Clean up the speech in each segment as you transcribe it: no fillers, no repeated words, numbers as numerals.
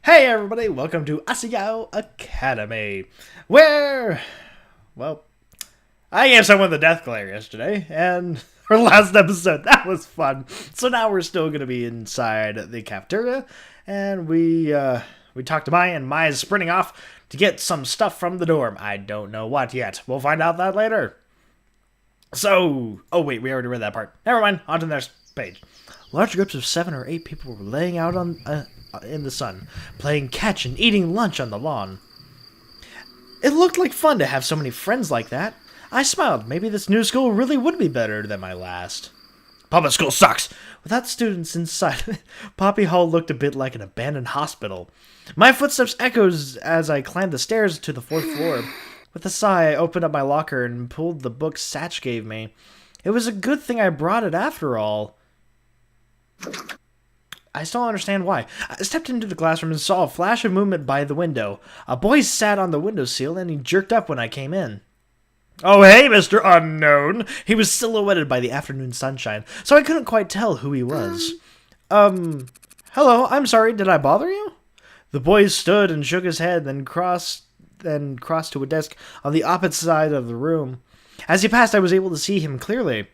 Hey everybody, welcome to Asayao Academy, where, well, I gave someone the death glare yesterday, and our last episode, that was fun. So now we're still going to be inside the cafeteria, and we talked to Maya, and Maya's sprinting off to get some stuff from the dorm. I don't know what yet. We'll find out that later. So, oh wait, we already read that part. Never mind, on to the next page. Large groups of 7 or 8 people were laying out in the sun, playing catch and eating lunch on the lawn. It looked like fun to have so many friends like that. I smiled. Maybe this new school really would be better than my last. Public school sucks! Without students inside, Poppy Hall looked a bit like an abandoned hospital. My footsteps echoed as I climbed the stairs to the 4th floor. With a sigh, I opened up my locker and pulled the book Satch gave me. It was a good thing I brought it after all. I still don't understand why. I stepped into the classroom and saw a flash of movement by the window. A boy sat on the windowsill and he jerked up when I came in. Oh, hey, Mr. Unknown! He was silhouetted by the afternoon sunshine, so I couldn't quite tell who he was. Hello, I'm sorry, did I bother you? The boy stood and shook his head, then crossed to a desk on the opposite side of the room. As he passed, I was able to see him clearly.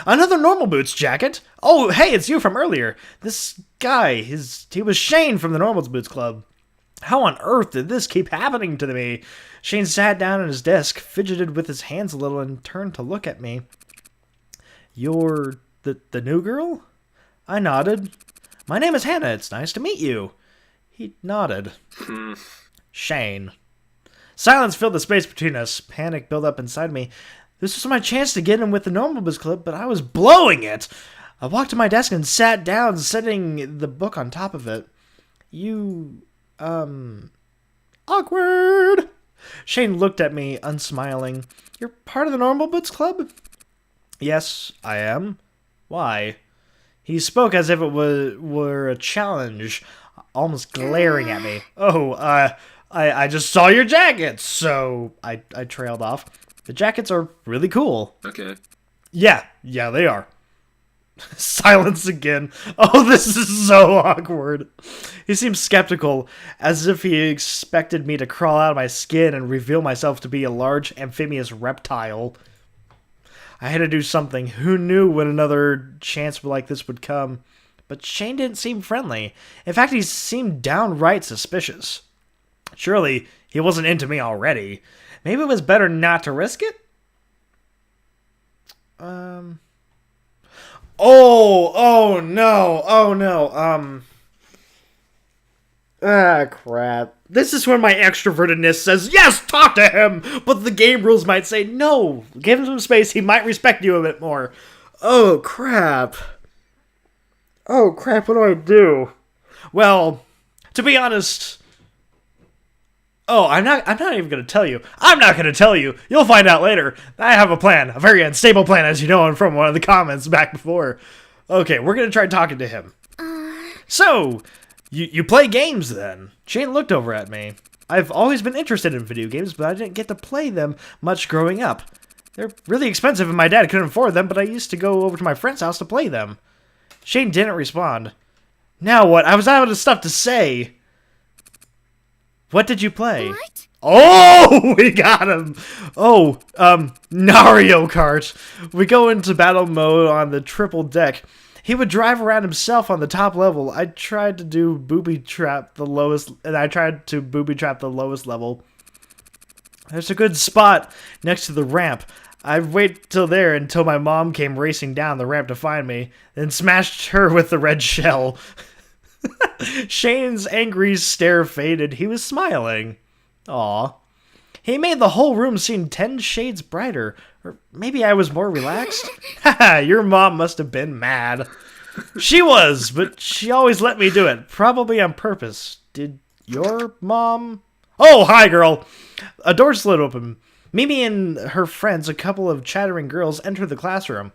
Another Normal Boots jacket? Oh, hey, it's you from earlier. This guy, he was Shane from the Normal Boots Club. How on earth did this keep happening to me? Shane sat down at his desk, fidgeted with his hands a little, and turned to look at me. You're the new girl? I nodded. My name is Hannah. It's nice to meet you. He nodded. Shane. Silence filled the space between us. Panic built up inside me. This was my chance to get in with the Normal Boots Club, but I was blowing it. I walked to my desk and sat down, setting the book on top of it. Awkward. Shane looked at me, unsmiling. You're part of the Normal Boots Club? Yes, I am. Why? He spoke as if it were a challenge, almost glaring at me. I just saw your jackets, so I trailed off. The jackets are really cool. Okay. Yeah, they are. Silence again. Oh, this is so awkward. He seemed skeptical, as if he expected me to crawl out of my skin and reveal myself to be a large amphibious reptile. I had to do something. Who knew when another chance like this would come? But Shane didn't seem friendly. In fact, he seemed downright suspicious. Surely, he wasn't into me already. Maybe it was better not to risk it? Oh no. Crap. This is when my extrovertedness says, yes, talk to him! But the game rules might say, no, give him some space, he might respect you a bit more. Oh, crap. What do I do? Well, to be honest... Oh, I'm not even going to tell you. I'm not going to tell you. You'll find out later. I have a plan. A very unstable plan, as you know from one of the comments back before. Okay, we're going to try talking to him. So, you play games then? Shane looked over at me. I've always been interested in video games, but I didn't get to play them much growing up. They're really expensive and my dad couldn't afford them, but I used to go over to my friend's house to play them. Shane didn't respond. Now what? I was out of stuff to say. What did you play? What? Oh, we got him. Oh, Mario Kart. We go into battle mode on the triple deck. He would drive around himself on the top level. I tried to booby trap the lowest level. There's a good spot next to the ramp. I'd wait till there until my mom came racing down the ramp to find me, then smashed her with the red shell. Shane's angry stare faded. He was smiling. Aw. He made the whole room seem 10 shades brighter. Or maybe I was more relaxed? Haha, your mom must have been mad. She was, but she always let me do it. Probably on purpose. Did your mom? Oh, hi, girl. A door slid open. Mimi and her friends, a couple of chattering girls, entered the classroom.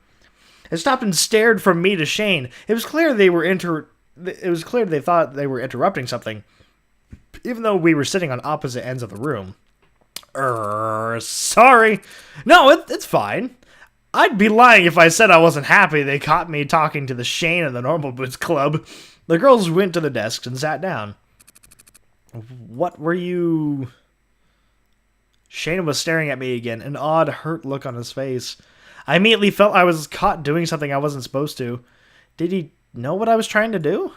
They stopped and stared from me to Shane. It was clear they thought they were interrupting something, even though we were sitting on opposite ends of the room. Sorry. No, it's fine. I'd be lying if I said I wasn't happy they caught me talking to the Shane of the Normal Boots Club. The girls went to the desks and sat down. What were you... Shane was staring at me again, an odd, hurt look on his face. I immediately felt I was caught doing something I wasn't supposed to. Did he know what I was trying to do?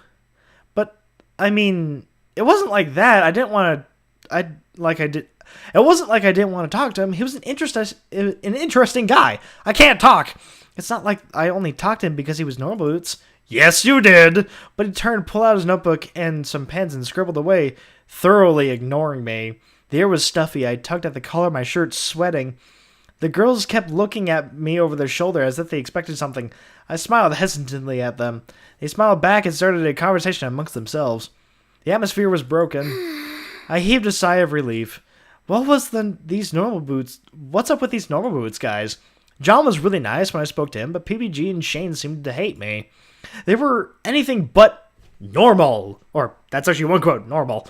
But, I mean, it wasn't like that. I didn't want to... It wasn't like I didn't want to talk to him. He was an interesting guy. I can't talk. It's not like I only talked to him because he was Normal Boots. Yes, you did. But he turned, pulled out his notebook and some pens and scribbled away, thoroughly ignoring me. The air was stuffy. I tugged at the collar of my shirt, sweating. The girls kept looking at me over their shoulder as if they expected something. I smiled hesitantly at them. They smiled back and started a conversation amongst themselves. The atmosphere was broken. I heaved a sigh of relief. What's up with these Normal Boots guys? John was really nice when I spoke to him, but PBG and Shane seemed to hate me. They were anything but normal. Or, that's actually one quote, normal.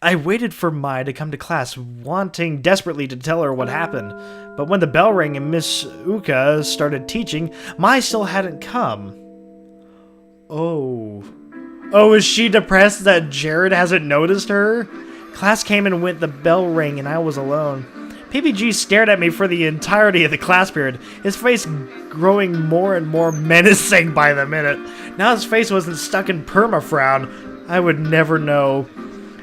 I waited for Mai to come to class, wanting desperately to tell her what happened. But when the bell rang and Miss Uka started teaching, Mai still hadn't come. Oh, is she depressed that Jared hasn't noticed her? Class came and went, the bell rang, and I was alone. PBG stared at me for the entirety of the class period, his face growing more and more menacing by the minute. Now his face wasn't stuck in perma-frown. I would never know.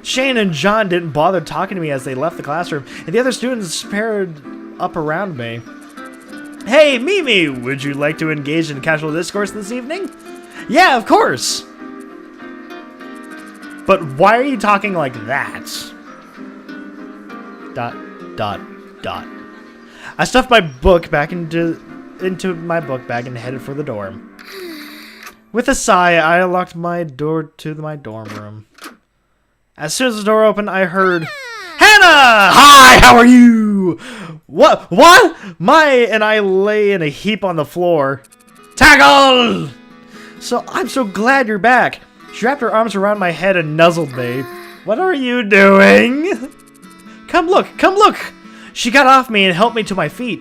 Shane and John didn't bother talking to me as they left the classroom, and the other students paired up around me. Hey, Mimi, would you like to engage in casual discourse this evening? Yeah, of course. But why are you talking like that? ... I stuffed my book back into my book bag and headed for the dorm. With a sigh, I unlocked my door to my dorm room. As soon as the door opened, I heard, Hannah! Hi, how are you? What? Mai and I lay in a heap on the floor. Tackle! So, I'm so glad you're back. She wrapped her arms around my head and nuzzled me. What are you doing? Come look! She got off me and helped me to my feet.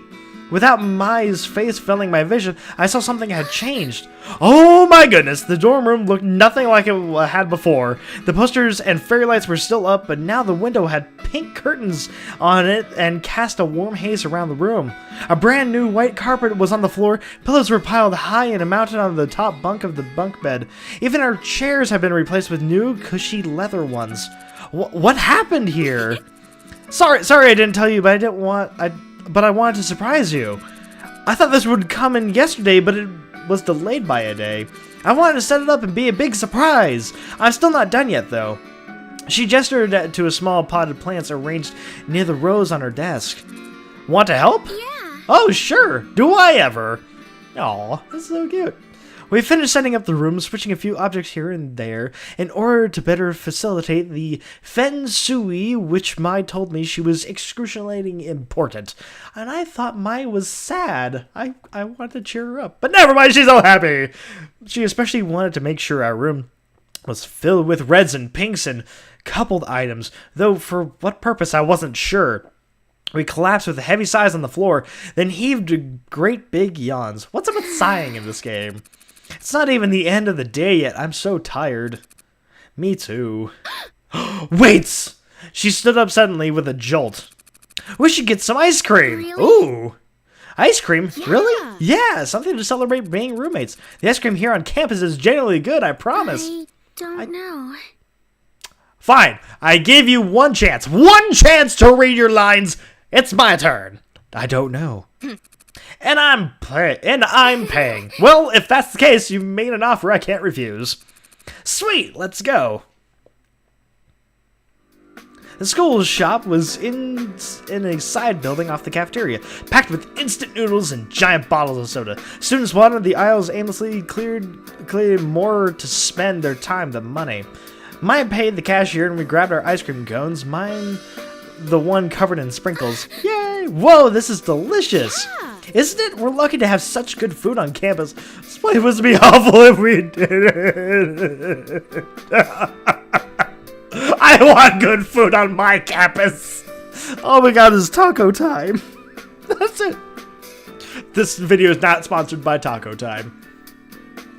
Without Mai's face filling my vision, I saw something had changed. Oh my goodness, the dorm room looked nothing like it had before. The posters and fairy lights were still up, but now the window had pink curtains on it and cast a warm haze around the room. A brand new white carpet was on the floor, pillows were piled high and mounted on the top bunk of the bunk bed. Even our chairs had been replaced with new, cushy leather ones. What happened here? Sorry I didn't tell you, but I wanted to surprise you. I thought this would come in yesterday, but it was delayed by a day. I wanted to set it up and be a big surprise. I'm still not done yet, though. She gestured to a small potted plants arranged near the rose on her desk. Want to help? Yeah. Oh, sure. Do I ever? Aw, that's so cute. We finished setting up the room, switching a few objects here and there, in order to better facilitate the feng shui, which Mai told me she was excruciatingly important. And I thought Mai was sad. I wanted to cheer her up. But never mind, she's all happy. She especially wanted to make sure our room was filled with reds and pinks and coupled items, though for what purpose I wasn't sure. We collapsed with a heavy sighs on the floor, then heaved great big yawns. What's up with sighing in this game? It's not even the end of the day yet. I'm so tired. Me too. Wait! She stood up suddenly with a jolt. We should get some ice cream. Really? Ooh. Ice cream? Yeah. Really? Yeah, something to celebrate being roommates. The ice cream here on campus is genuinely good, I promise. I don't know. Fine. I give you one chance. One chance to read your lines. It's my turn. I don't know. And I'm paying. Well, if that's the case, you made an offer I can't refuse. Sweet, let's go. The school shop was in a side building off the cafeteria, packed with instant noodles and giant bottles of soda. Students wandered the aisles aimlessly, cleared more to spend their time than money. Mine paid the cashier and we grabbed our ice cream cones, mine the one covered in sprinkles. Yay! Whoa, this is delicious! Yeah. Isn't it? We're lucky to have such good food on campus. This place would be awful if we didn't. I want good food on my campus. Oh my god, it's taco time. That's it. This video is not sponsored by Taco Time.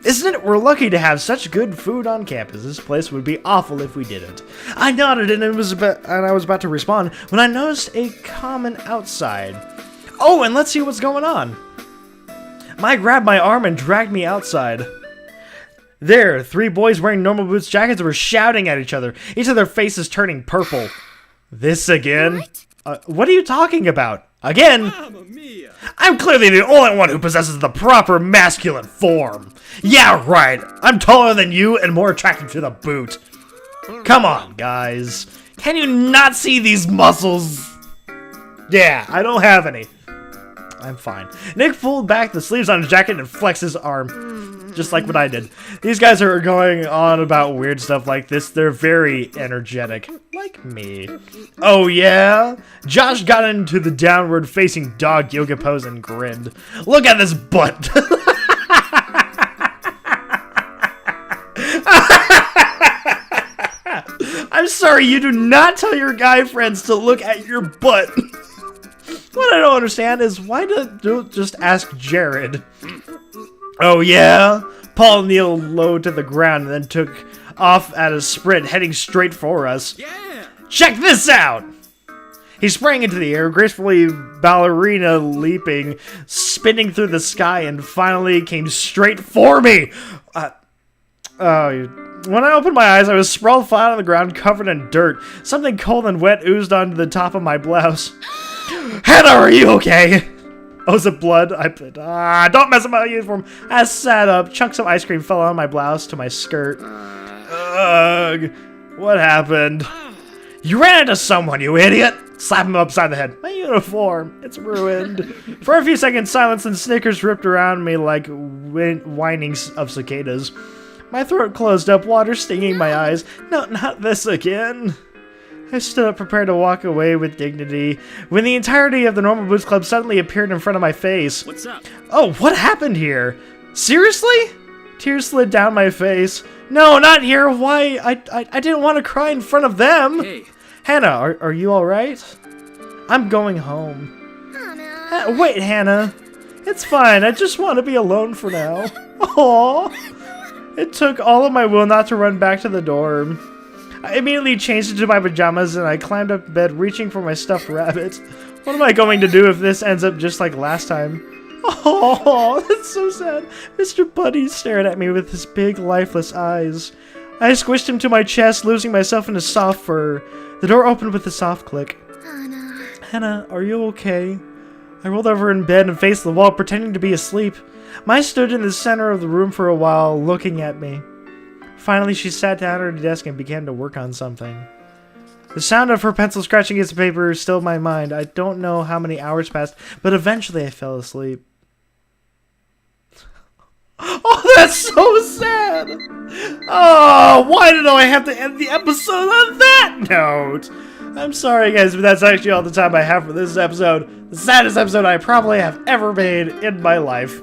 Isn't it? We're lucky to have such good food on campus. This place would be awful if we didn't. I nodded and I was about to respond when I noticed a comment outside. Oh, and let's see what's going on. Mike grabbed my arm and dragged me outside. There, 3 boys wearing normal boots jackets were shouting at each other, each of their faces turning purple. This again? What are you talking about? Again? I'm clearly the only one who possesses the proper masculine form. Yeah, right. I'm taller than you and more attractive to the boot. Come on, guys. Can you not see these muscles? Yeah, I don't have any. I'm fine. Nick pulled back the sleeves on his jacket and flexed his arm. Just like what I did. These guys are going on about weird stuff like this. They're very energetic. Like me. Oh yeah? Josh got into the downward facing dog yoga pose and grinned. Look at this butt. I'm sorry, you do not tell your guy friends to look at your butt. What I don't understand is why don't just ask Jared? Oh yeah? Paul kneeled low to the ground and then took off at a sprint, heading straight for us. Yeah. Check this out! He sprang into the air, gracefully ballerina leaping, spinning through the sky, and finally came straight for me! When I opened my eyes, I was sprawled flat on the ground, covered in dirt. Something cold and wet oozed onto the top of my blouse. Hannah, are you okay? Oh, is it blood? Don't mess up my uniform. I sat up. Chunks of ice cream fell on my blouse to my skirt. Ugh. What happened? You ran into someone, you idiot! Slap him upside the head. My uniform. It's ruined. For a few seconds, silence and snickers ripped around me like whinings of cicadas. My throat closed up, water stinging my eyes. No, not this again. I stood up prepared to walk away with dignity when the entirety of the Normal Boots Club suddenly appeared in front of my face. What's up? Oh, what happened here? Seriously? Tears slid down my face. No, not here. Why? I didn't want to cry in front of them. Hey. Hannah, are you alright? I'm going home. Oh, no. Wait, Hannah. It's fine. I just want to be alone for now. Aww. It took all of my will not to run back to the dorm. I immediately changed into my pajamas and I climbed up bed reaching for my stuffed rabbit. What am I going to do if this ends up just like last time? Oh, that's so sad. Mr. Buddy stared at me with his big, lifeless eyes. I squished him to my chest, losing myself in his soft fur. The door opened with a soft click. Oh, no. Hannah, are you okay? I rolled over in bed and faced the wall, pretending to be asleep. Mai stood in the center of the room for a while, looking at me. Finally, she sat down at her desk and began to work on something. The sound of her pencil scratching against the paper stilled my mind. I don't know how many hours passed, but eventually I fell asleep. Oh, that's so sad! Oh, why did I have to end the episode on that note? I'm sorry, guys, but that's actually all the time I have for this episode. The saddest episode I probably have ever made in my life.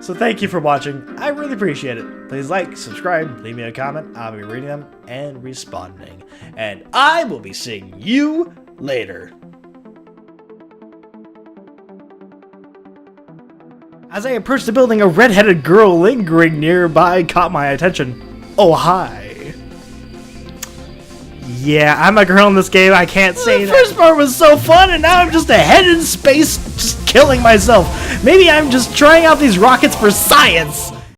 So thank you for watching. I really appreciate it. Please like, subscribe, leave me a comment. I'll be reading them and responding. And I will be seeing you later. As I approached the building, a red-headed girl lingering nearby caught my attention. Oh, hi. Yeah, I'm a girl in this game, I can't say that. The first part was so fun, and now I'm just a head in space, just killing myself. Maybe I'm just trying out these rockets for science.